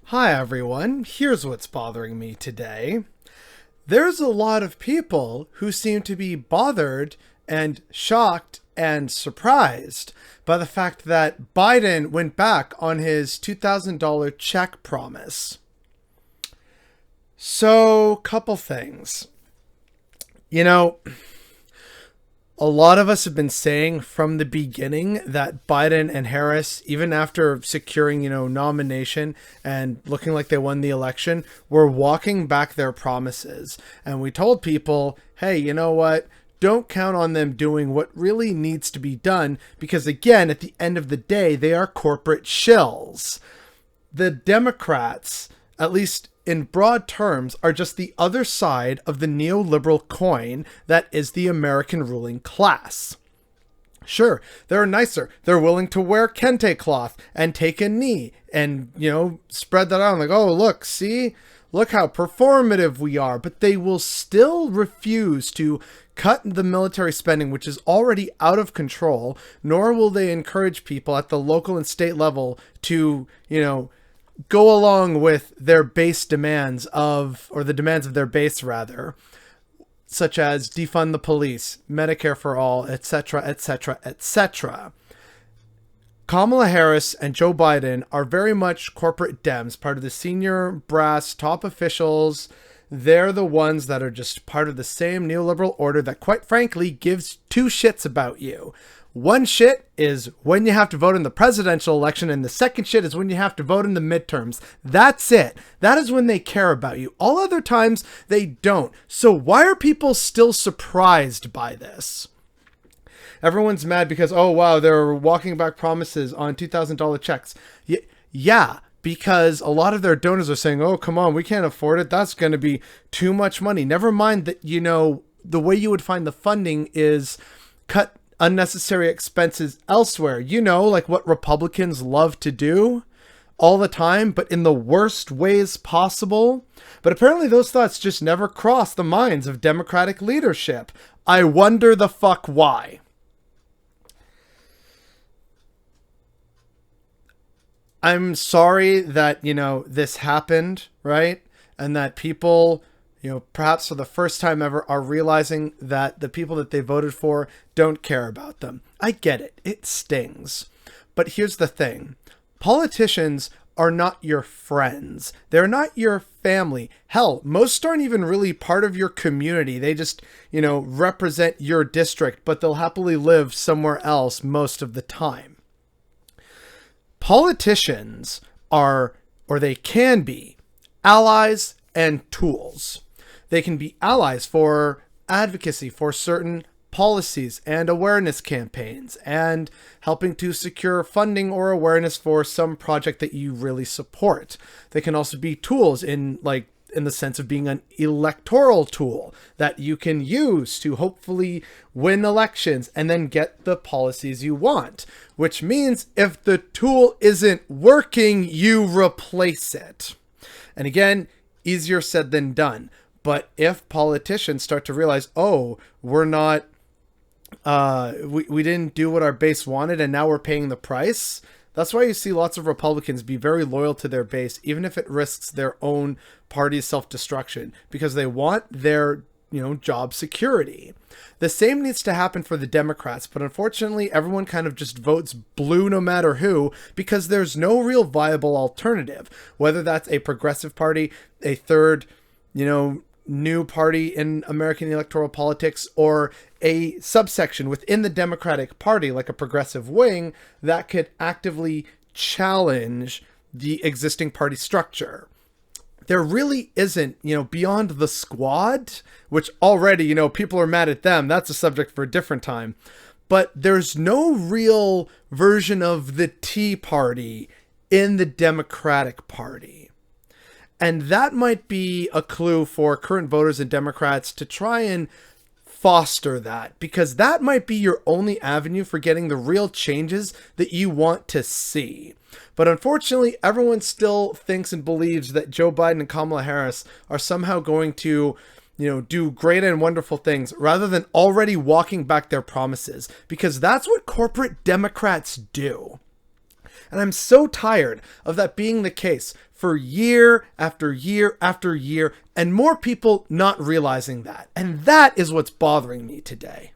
Hi everyone, here's what's bothering me today. There's a lot of people who seem to be bothered and shocked and surprised by the fact that Biden went back on his $2,000 check promise. So, couple things. You know, a lot of us have been saying from the beginning that Biden and Harris, even after securing, nomination and looking like they won the election, were walking back their promises. And we told people, hey, you know what? Don't count on them doing what really needs to be done because, again, at the end of the day, they are corporate shills. The Democrats, at least in broad terms, are just the other side of the neoliberal coin that is the American ruling class. Sure, they're nicer. They're willing to wear kente cloth and take a knee and, spread that out. Like, oh, look, see? Look how performative we are. But they will still refuse to cut the military spending, which is already out of control, nor will they encourage people at the local and state level to, go along with their base demands or the demands of their base rather, such as defund the police, Medicare for all, etc., etc., etc. Kamala Harris and Joe Biden are very much corporate Dems, part of the senior brass top officials. They're the ones that are just part of the same neoliberal order that, quite frankly, gives two shits about you. One shit is when you have to vote in the presidential election, and the second shit is when you have to vote in the midterms. That's it. That is when they care about you. All other times, they don't. So why are people still surprised by this? Everyone's mad because, oh, wow, they're walking back promises on $2,000 checks. Yeah, because a lot of their donors are saying, oh, come on, we can't afford it. That's going to be too much money. Never mind that, the way you would find the funding is cut unnecessary expenses elsewhere. Like what Republicans love to do all the time, but in the worst ways possible. But apparently those thoughts just never cross the minds of Democratic leadership. I wonder the fuck why. I'm sorry that, this happened, right? And that people, perhaps for the first time ever are realizing that the people that they voted for don't care about them. I get it. It stings. But here's the thing. Politicians are not your friends. They're not your family. Hell, most aren't even really part of your community. They just, represent your district, but they'll happily live somewhere else most of the time. Politicians are, or they can be, allies and tools. They can be allies for advocacy for certain policies and awareness campaigns and helping to secure funding or awareness for some project that you really support. They can also be tools in the sense of being an electoral tool that you can use to hopefully win elections and then get the policies you want, which means if the tool isn't working, you replace it. And again, easier said than done. But if politicians start to realize, oh, we're not, we didn't do what our base wanted and now we're paying the price. That's why you see lots of Republicans be very loyal to their base, even if it risks their own party's self-destruction, because they want their, job security. The same needs to happen for the Democrats, but unfortunately everyone kind of just votes blue no matter who, because there's no real viable alternative, whether that's a progressive party, a third, new party in American electoral politics, or a subsection within the Democratic Party, like a progressive wing, that could actively challenge the existing party structure. There really isn't, beyond the squad, which already, people are mad at them. That's a subject for a different time. But there's no real version of the Tea Party in the Democratic Party. And that might be a clue for current voters and Democrats to try and foster that, because that might be your only avenue for getting the real changes that you want to see. But unfortunately, everyone still thinks and believes that Joe Biden and Kamala Harris are somehow going to, do great and wonderful things rather than already walking back their promises, because that's what corporate Democrats do. And I'm so tired of that being the case for year after year after year, and more people not realizing that. And that is what's bothering me today.